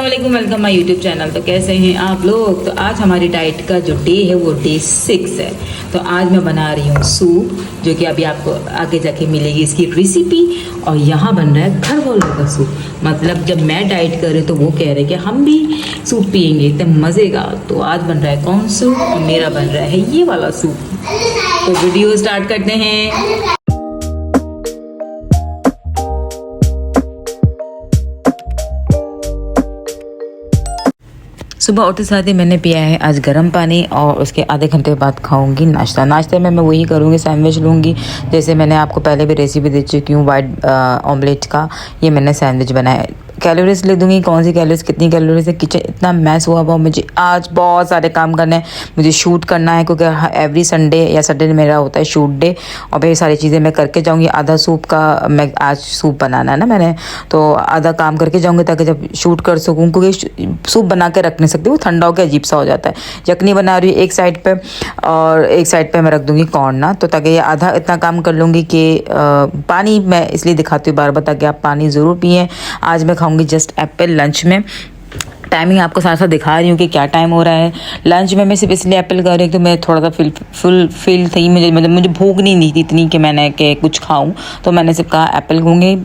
अस्सलाम welcome my YouTube channel. तो कैसे हैं आप लोग। तो आज हमारी डाइट का जो डे है वो डे 6 है। तो आज मैं बना रही हूँ सूप, जो कि अभी आपको आगे जाके मिलेगी इसकी रेसिपी। और यहाँ बन रहा है घर वालों का सूप। मतलब जब मैं डाइट कर रही हूँ तो वो कह रहे हैं कि हम भी सूप पियेंगे एकदम मज़े का। तो आज बन रहा है कौन सूप, और मेरा बन रहा है ये वाला सूप। तो वीडियो स्टार्ट करते हैं। सुबह उठते साथ ही मैंने पिया है आज गर्म पानी, और उसके आधे घंटे बाद खाऊंगी नाश्ता। नाश्ते में मैं वही करूँगी, सैंडविच लूँगी। जैसे मैंने आपको पहले भी रेसिपी दे चुकी हूँ वाइट ऑमलेट का। ये मैंने सैंडविच बनाया। कैलोरीज लिख दूंगी, कौन सी कैलोरीज कितनी कैलोरीज है। किचन इतना मैस हुआ हुआ, मुझे आज बहुत सारे काम करने हैं। मुझे शूट करना है क्योंकि एवरी संडे या सैटरडे मेरा होता है शूट डे, और भाई सारी चीज़ें मैं करके जाऊंगी। आधा सूप का मैं आज सूप बनाना है ना मैंने, तो आधा काम करके जाऊंगी ताकि जब शूट कर सकूँ। क्योंकि सूप बना के रख नहीं सकती, वो ठंडा होकर अजीब सा हो जाता है। यखनी बना रही हूँ एक साइड पे, और एक साइड पे मैं रख दूंगी कॉर्न ना। तो ताकि ये आधा इतना काम कर लूँगी कि पानी मैं इसलिए दिखाती हूँ बार बार ताकि आप पानी ज़रूर पिएँ। आज मैं खाऊंगी जस्ट एप्पल लंच में। टाइमिंग आपको साथ साथ दिखा रही हूँ कि क्या टाइम हो रहा है। लंच में मैं सिर्फ इसलिए एप्पल कर रही हूँ तो मैं थोड़ा सा फुल फील थी मुझे, मतलब मुझे भूख नहीं थी इतनी कि मैंने कि कुछ खाऊं। तो मैंने सिर्फ कहा एप्पल खाऊंगी,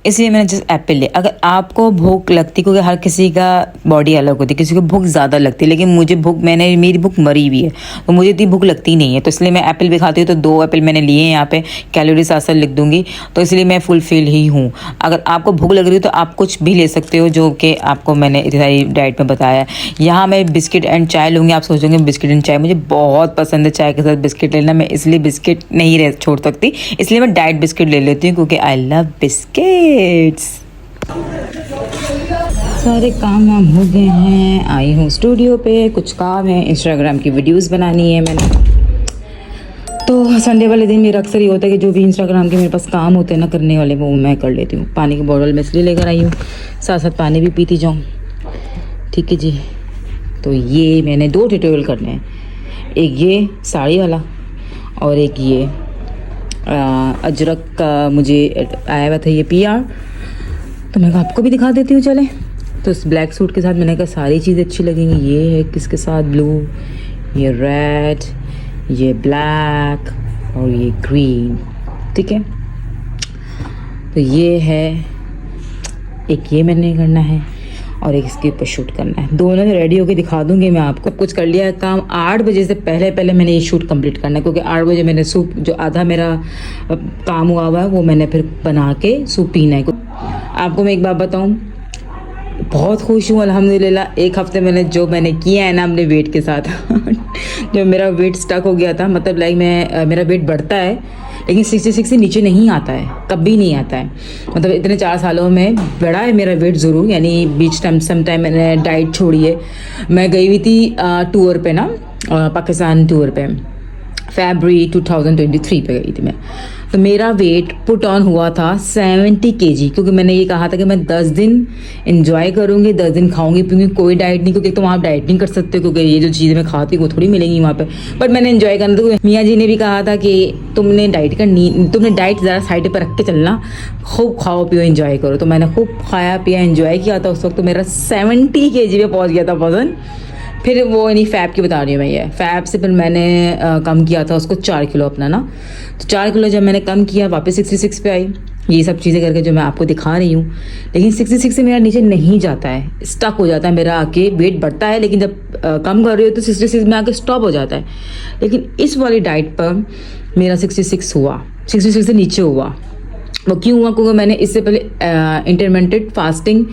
इसलिए मैंने जस्ट एप्पल लिया। अगर आपको भूख लगती, क्योंकि हर किसी का बॉडी अलग होती है, किसी को भूख ज़्यादा लगती है, लेकिन मुझे भूख, मेरी भूख मरी हुई है तो मुझे इतनी भूख लगती नहीं है। तो इसलिए मैं एप्पल भी खाती हूँ। तो 2 एप्पल मैंने लिए हैं। यहाँ पे कैलोरी साथ साथ लिख दूंगी, तो इसलिए मैं फुल फिल ही हूँ। अगर आपको भूख लग रही है तो आप कुछ भी ले सकते हो, जो कि आपको मैंने इतनी सारी डाइट में बताया। यहाँ मैं बिस्किट एंड चाय लूँगी। आप सोचोगे बिस्किट एंड चाय, मुझे बहुत पसंद है चाय के साथ बिस्किट लेना। मैं इसलिए बिस्किट नहीं छोड़ सकती, इसलिए मैं डाइट बिस्किट ले लेती हूँ, क्योंकि आई लव बिस्किट्स। सारे काम वाम हो गए हैं। आई हूँ स्टूडियो पे, कुछ काम है, इंस्टाग्राम की वीडियोस बनानी है मैंने। तो संडे वाले दिन मेरा अक्सर ये होता है कि जो भी इंस्टाग्राम के मेरे पास काम होते हैं ना करने वाले, वो मैं कर लेती हूँ। पानी की बोतल मैं इसलिए लेकर आई हूँ, साथ साथ पानी भी पीती जाऊँ। ठीक है जी। तो ये मैंने 2 ट्यूटोरियल करने हैं, एक ये साड़ी वाला और एक ये अजरक का मुझे आया हुआ था ये PR। तो मैं आपको भी दिखा देती हूँ चले। तो इस ब्लैक सूट के साथ मैंने कहा सारी चीज़ें अच्छी लगेंगी। ये है किसके साथ, ब्लू, ये रेड, ये ब्लैक और ये ग्रीन। ठीक है। तो ये है एक, ये मैंने करना है और एक इसके ऊपर शूट करना है। दोनों रेडी होके दिखा दूंगी मैं आपको। कुछ कर लिया है काम। 8 बजे से पहले मैंने ये शूट कंप्लीट करना है, क्योंकि 8 बजे मैंने सूप, जो आधा मेरा काम हुआ हुआ है वो मैंने फिर बना के सूप पीना है। आपको मैं एक बात बताऊं, बहुत खुश हूँ अल्हम्दुलिल्लाह। 1 हफ्ते मैंने किया है ना अपने वेट के साथ जो मेरा वेट स्टक हो गया था, मतलब लाइक मेरा वेट बढ़ता है लेकिन 66 से नीचे नहीं आता है, कभी नहीं आता है। मतलब इतने 4 सालों में बढ़ा है मेरा वेट ज़रूर। यानी बीच समटाइम मैंने डाइट छोड़ी है। मैं गई हुई थी टूर पे ना, पाकिस्तान टूर पे, फरवरी 2023 पे गई थी मैं। तो मेरा वेट पुट ऑन हुआ था 70 kg, क्योंकि मैंने ये कहा था कि मैं 10 दिन इंजॉय करूँगी, 10 दिन खाऊंगी पीऊँगी, कोई डाइट नहीं। क्योंकि तुम वहाँ डाइट नहीं कर सकते, क्योंकि ये जो चीज़ें मैं खाती हूँ वो थोड़ी मिलेंगी वहाँ पे। बट मैंने इन्जॉय करना, तो मियाँ जी ने भी कहा था कि तुमने डाइट ज़रा साइड पर रख के चलना, खूब खाओ पियो इंजॉय करो। तो मैंने खूब खाया पिया इंजॉय किया था। उस वक्त तो मेरा 70 kg पे पहुँच गया था वजन। फिर वो नहीं फैब की बता रही हूँ मैं, ये फैब से फिर मैंने कम किया था उसको 4 किलो अपना ना। तो 4 किलो जब मैंने कम किया वापस 66 पे आई। ये सब चीज़ें करके जो मैं आपको दिखा रही हूँ, लेकिन 66 से मेरा नीचे नहीं जाता है, स्टक हो जाता है मेरा आके। वेट बढ़ता है लेकिन जब कम कर रही हो तो 66 में आके स्टॉप हो जाता है। लेकिन इस वाली डाइट पर मेरा 66 हुआ, 66 से नीचे हुआ। वो क्यों हुआ? क्योंकि मैंने इससे पहले इंटरमिटेंट फास्टिंग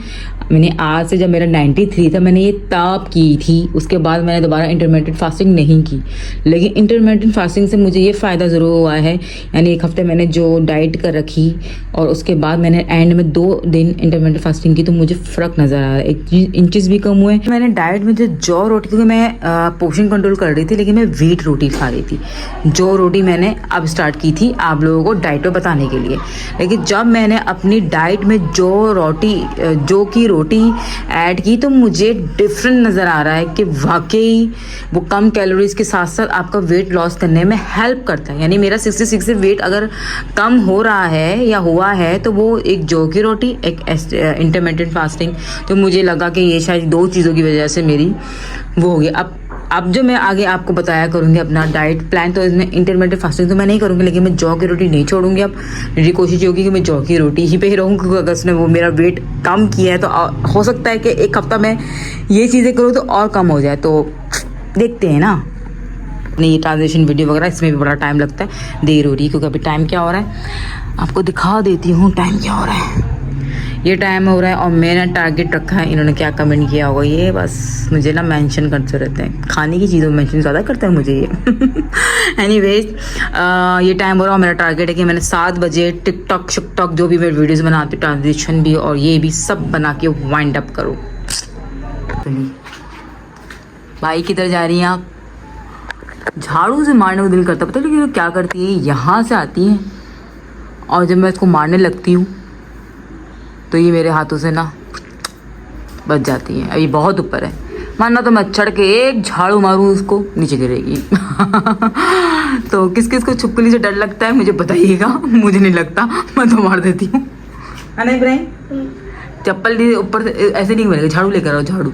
मैंने आज से, जब मेरा 93 था मैंने ये तब की थी। उसके बाद मैंने दोबारा इंटरमिटेंट फास्टिंग नहीं की। लेकिन इंटरमिटेंट फास्टिंग से मुझे ये फ़ायदा ज़रूर हुआ है। यानी 1 हफ्ते मैंने जो डाइट कर रखी और उसके बाद मैंने एंड में 2 दिन इंटरमिटेंट फास्टिंग की, तो मुझे फ़र्क नज़र आ रहा है। 1 इंचेस भी कम हुए। मैंने डाइट में जो जौ रोटी, क्योंकि मैं पोर्शन कंट्रोल कर रही थी लेकिन मैं व्हीट रोटी खा रही थी। जौ रोटी मैंने अब स्टार्ट की थी आप लोगों को डाइट पर बताने के लिए। लेकिन जब मैंने अपनी डाइट में जौ की रोटी ऐड की तो मुझे डिफरेंट नज़र आ रहा है कि वाकई वो कम कैलोरीज के साथ साथ आपका वेट लॉस करने में हेल्प करता है। यानी मेरा 66 से वेट अगर कम हो रहा है या हुआ है तो वो एक जौ की रोटी, एक इंटरमिटेंट फास्टिंग, तो मुझे लगा कि ये शायद 2 चीज़ों की वजह से मेरी वो हो गई। अब जो मैं आगे आपको बताया करूँगी अपना डाइट प्लान, तो इसमें इंटरमिटेंट फास्टिंग तो मैं नहीं करूँगी, लेकिन मैं जौ की रोटी नहीं छोड़ूंगी। अब मेरी कोशिश ये होगी कि मैं जौ की रोटी ही पे ही रहूँ, क्योंकि अगर उसने वो मेरा वेट कम किया है तो हो सकता है कि एक हफ्ता मैं ये चीज़ें करूँ तो और कम हो जाए। तो देखते हैं ना, नहीं ये ट्रांजिशन वीडियो वगैरह इसमें भी बड़ा टाइम लगता है, देर हो रही है, क्योंकि अभी टाइम क्या हो रहा है आपको दिखा देती हूँ। टाइम क्या हो रहा है, ये टाइम हो रहा है और मैंने टारगेट रखा है। इन्होंने क्या कमेंट किया होगा, ये बस मुझे ना मेंशन करते रहते हैं, खाने की चीज़ों में मेंशन ज़्यादा करते हैं मुझे ये। एनीवेज ये टाइम हो रहा है और मेरा टारगेट है कि मैंने 7 बजे टिकटॉक शिकटॉक जो भी मैं वीडियोस बनाती हूँ, ट्रांजिशन भी और ये भी सब बना के वाइंड अप करूँ। भाई किधर जा रही हैं आप? झाड़ू से मारने को दिल करता, पता नहीं क्या करती है, यहाँ से आती है और जब मैं इसको मारने लगती हूँ तो ये मेरे हाथों से ना बच जाती है। अभी बहुत ऊपर है, मानना तो मैं चढ़ के एक झाड़ू मारूँ उसको नीचे गिरेगी। तो किस किस को छुपकली से डर लगता है मुझे बताइएगा, मुझे नहीं लगता, मैं तो मार देती हूँ। है ना इब्राहिम? चप्पल ऊपर से ऐसे नहीं बनेगा, झाड़ू लेकर आओ, झाड़ू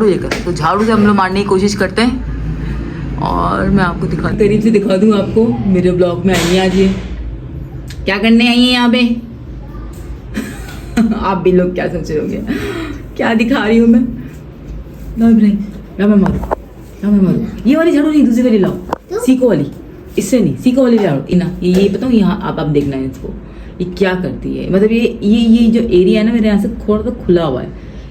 लेकर आओ। तो झाड़ू से हम लोग मारने की कोशिश करते हैं और मैं आपको करीब से दिखा दूँ आपको। मेरे ब्लॉग में आई आज ये क्या करने आई है यहाँ पे? आप भी लोग क्या सोच रहे होंगे, क्या दिखा रही हूँ मैं? मैं मारूँ, ये वाली झाड़ू नहीं, दूसरी वाली लाओ, सीको वाली, इससे नहीं, सीको वाली लाओ। इना ये बताऊँ, यहाँ आप देखना है इसको, ये क्या करती है। मतलब ये जो एरिया है ना मेरे यहाँ से थोड़ा सा खुला हुआ है,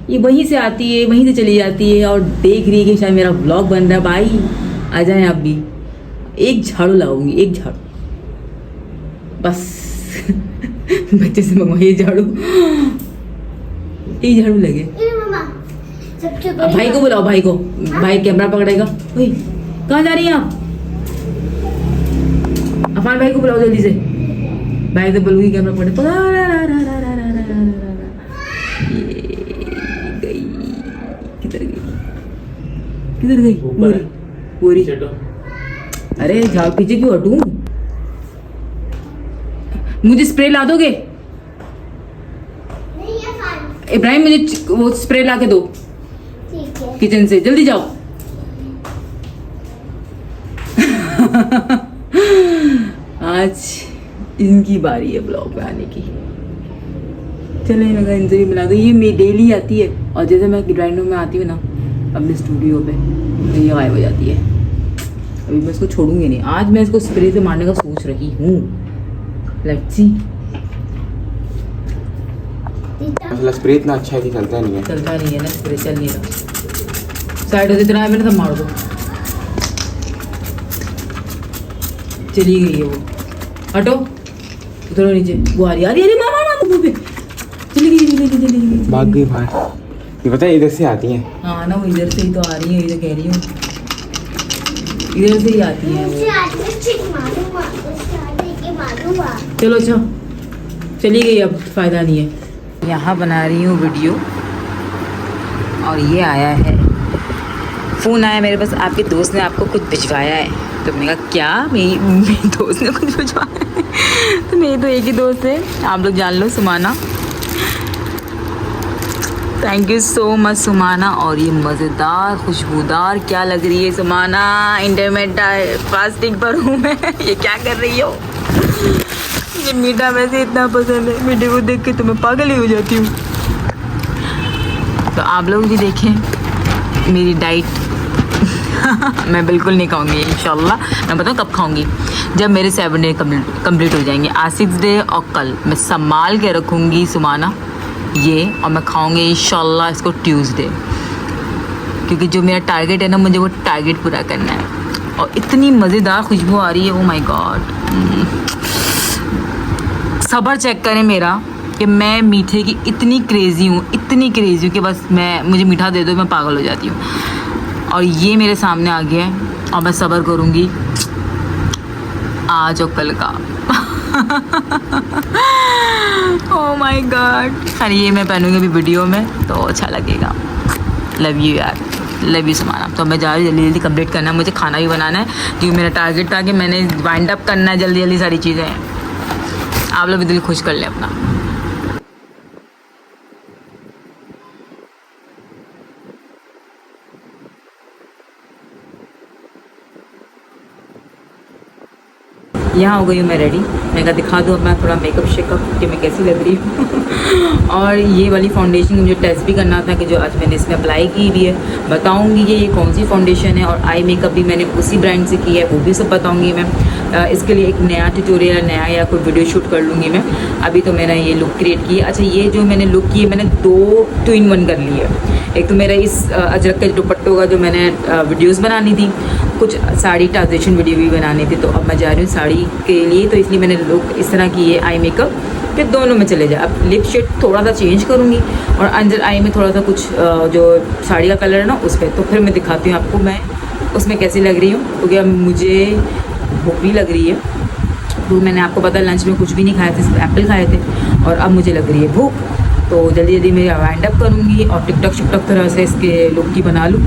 ये वहीं से आती है, वहीं से चली जाती है और देख रही है कि शायद मेरा ब्लॉग बन रहा है। भाई आ जाए आप भी, एक झाड़ू लाऊंगी, एक झाड़ू बस। बच्चे से मंगवाइए झाड़ू, एक झाड़ू लगे। अब भाई को बुलाओ, भाई को, भाई कैमरा पकड़ेगा। कहाँ जा रही हैं आप? अफान भाई को बुलाओ जल्दी से, भाई तो बोलूँगी कैमरा पकड़े। गई किधर गई पूरी? अरे झाड़ू पीछे क्यों हटूं? मुझे स्प्रे ला दोगे? इब्राहिम मुझे वो स्प्रे ला के दो किचन से, जल्दी जाओ। आज इनकी बारी है ब्लॉग में आने की। चले मैं इनसे भी मिला दो, ये मेरी डेली आती है और जैसे मैं ड्राइंग रूम में आती हूँ ना अपने स्टूडियो पे तो ये गायब हो जाती है। अभी मैं इसको छोड़ूंगी नहीं, आज मैं इसको स्प्रे से मारने का सोच रही हूँ। Let's see. मतलब स्प्रे इतना अच्छा है कि चलता नहीं है ना, स्प्रे चल नहीं रहा। साइड से इतना है, मैंने सब मार दो। चली गई है वो, हटो, उतरो नीचे। वो आ रही अरे मामा पे चली गई, भाग गई बाहर। ये पता है इधर से आती हैं। हाँ ना, वो इधर से ही तो आ रही है, इधर कह रही हूँ, इधर से ही आती है वो। चलो अच्छा, चली गई, अब फायदा नहीं है। यहाँ बना रही हूँ वीडियो और ये आया है, फ़ोन आया मेरे पास, आपके दोस्त ने आपको कुछ भिजवाया है। तो मैंने कहा क्या, मेरी दोस्त ने कुछ भिजवाया है? तो मेरी तो एक ही दोस्त है, आप लोग जान लो, Sumana. Thank you so much Sumana. और ये मज़ेदार खुशबूदार क्या लग रही है सुमाना, इंटरमिटेंट फास्टिंग पर हूँ मैं। ये क्या कर रही हो? ये मीठा वैसे इतना पसंद है, मीठे को देख के तो मैं पागल ही हो जाती हूँ। तो आप लोग भी देखें मेरी डाइट। मैं बिल्कुल नहीं खाऊंगी इंशाल्लाह। मैं बताऊँ कब खाऊंगी, जब मेरे 7 डे कंप्लीट हो जाएंगे। आज 6 डे और कल मैं संभाल के रखूँगी सुमाना ये, और मैं खाऊंगी इंशाल्लाह इसको ट्यूसडे, क्योंकि जो मेरा टारगेट है ना, मुझे वो टारगेट पूरा करना है। और इतनी मज़ेदार खुशबू आ रही है, ओ माय गॉड। सब्र चेक करें मेरा कि मैं मीठे की इतनी क्रेज़ी हूँ कि बस मुझे मीठा दे दो मैं पागल हो जाती हूँ। और ये मेरे सामने आ गया है और मैं सब्र करूँगी आज और कल का। Oh my God. खैर ये मैं पहनूंगी अभी वीडियो में तो अच्छा लगेगा। लव यू यार, लव यू समाना। तो मैं जा रही हूँ, जल्दी जल्दी कंप्लीट करना है, मुझे खाना भी बनाना है क्योंकि मेरा टारगेट था कि मैंने वाइंड अप करना है जल्दी जल्दी सारी चीज़ें। आप लोग भी दिल खुश कर लें अपना। यहाँ हो गई हूँ मैं रेडी। मैं कहा दिखा दूँ अपना थोड़ा मेकअप शेकअप कि मैं कैसी लग रही हूँ। और ये वाली फाउंडेशन मुझे टेस्ट भी करना था कि जो आज मैंने इसमें अप्लाई की भी है, बताऊँगी कि ये कौन सी फाउंडेशन है। और आई मेकअप भी मैंने उसी ब्रांड से की है, वो भी सब बताऊँगी मैं। इसके लिए एक नया ट्यूटोरियल नया या कोई वीडियो शूट कर लूँगी मैं। अभी तो मैंने ये लुक क्रिएट की है। अच्छा ये जो मैंने लुक की है मैंने 2 in 1 कर ली है। एक तो मेरा इस अजरक के दुपट्टों का जो मैंने वीडियोस बनानी थी, कुछ साड़ी ट्रांजेक्शन वीडियो भी बनानी थी, तो अब मैं जा रही हूँ साड़ी के लिए। तो इसलिए मैंने लुक इस तरह की है, आई मेकअप कि दोनों में चले जाए। अब लिप शेड थोड़ा सा चेंज करूँगी और अंदर आई में थोड़ा सा कुछ जो साड़ी का कलर है ना उस पर, तो फिर मैं दिखाती हूँ आपको मैं उसमें कैसी लग रही हूँ। क्योंकि अब मुझे भूख भी लग रही है, तो मैंने आपको पता लंच में कुछ भी नहीं खाए थे, सिर्फ एप्पल खाए थे, और अब मुझे लग रही है भूख। तो जल्दी जल्दी मैं वाइंड अप करूँगी और टिकटॉक शिकटॉक तरह से इसके लुक की बना लूँ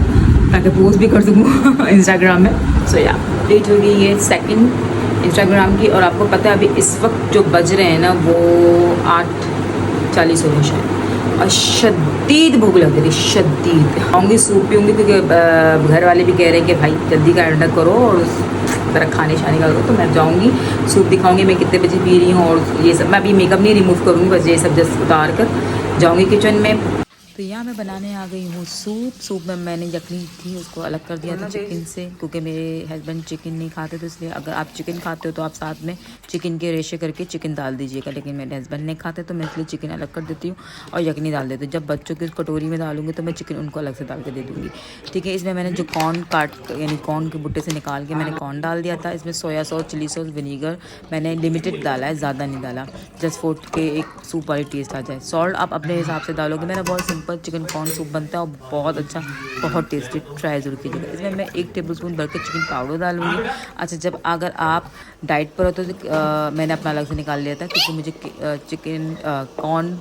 ताकि पोस्ट भी कर सकूँ इंस्टाग्राम में। सो या डेट हो गई है 2 इंस्टाग्राम की। और आपको पता है अभी इस वक्त जो बज रहे हैं ना वो 8:40 हो गए शायद, और शदीद भूख लग रही है, शदीद। आऊँगी सूप पीऊँगी क्योंकि घर वाले भी कह रहे हैं कि भाई जल्दी का ऑर्डर करो और तरह खाने शाने का करो। तो मैं जाऊँगी, सूप दिखाऊँगी मैं कितने बजे पी रही हूँ। और ये सब मैं अभी मेकअप नहीं रिमूव करूँगी, बस ये सब जस्ट उतार कर जाऊँगी किचन में। तो यहाँ मैं बनाने आ गई हूँ सूप में मैंने यखनी थी उसको अलग कर दिया था चिकन से, क्योंकि मेरे हस्बैंड चिकन नहीं खाते, तो इसलिए अगर आप चिकन खाते हो तो आप साथ में चिकन के रेशे करके चिकन डाल दीजिएगा। लेकिन मेरे हस्बैंड नहीं खाते तो मैं इसलिए चिकन अलग कर देती हूँ और यखनी डाल देती हूँ। जब बच्चों की कटोरी में डालूंगी तो मैं चिकन उनको अलग से डाल के दे दूँगी, ठीक है। इसमें मैंने जो कॉर्न यानी कॉर्न के बुट्टे से निकाल के मैंने कॉर्न डाल दिया था। इसमें soya sauce, chilli sauce, vinegar मैंने लिमिटेड डाला है, ज़्यादा नहीं डाला, जस्ट फॉर के एक सूप वाली टेस्ट आ जाए। सॉल्ट आप अपने हिसाब से डालोगे। मेरा बहुत सिंपल चिकन कॉर्न सूप बनता है और बहुत अच्छा, बहुत टेस्टी, ट्राई जरूर कीजिएगा। इसमें मैं 1 टेबलस्पून भर के चिकन पाउडर डालूंगी। अच्छा जब अगर आप डाइट पर हो तो मैंने अपना अलग से निकाल लिया था क्योंकि मुझे चिकन कॉर्न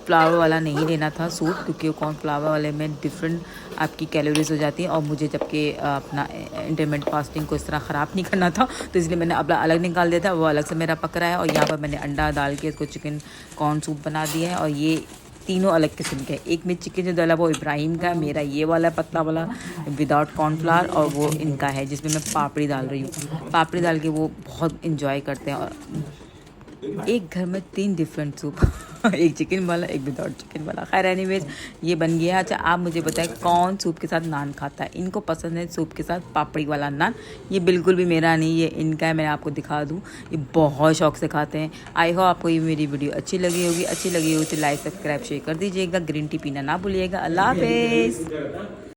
फ्लावर वाला नहीं लेना था सूप, क्योंकि कॉर्न फ्लावर वाले में डिफरेंट आपकी कैलोरीज हो जाती हैं और मुझे जबकि अपना इंटरमिटेंट फास्टिंग को इस तरह ख़राब नहीं करना था, तो इसलिए मैंने अपना अलग निकाल दिया था। वो अलग से मेरा पक रहा है और यहाँ पर मैंने अंडा डाल के इसको चिकन कॉर्न सूप बना दिया है। और ये तीनों अलग किस्म के, एक में चिकन जो डाला वो इब्राहिम का, मेरा ये वाला पतला वाला विदाउट कॉर्नफ्लावर, और वो इनका है जिसमें मैं पापड़ी डाल रही हूँ। पापड़ी डाल के वो बहुत इंजॉय करते हैं। और एक घर में 3 डिफरेंट सूप एक चिकन वाला, एक विदाउट चिकन वाला। खैर एनीवेज ये बन गया। अच्छा आप मुझे बताएं कौन सूप के साथ नान खाता है। इनको पसंद है सूप के साथ पापड़ी वाला नान, ये बिल्कुल भी मेरा नहीं, ये इनका है। मैं आपको दिखा दूँ, ये बहुत शौक से खाते हैं। आई होप आपको ये मेरी वीडियो अच्छी लगी होगी। अच्छी लगी हो तो लाइक सब्सक्राइब शेयर कर दीजिएगा। ग्रीन टी पीना ना भूलिएगा। अल्लाह हाफिज़।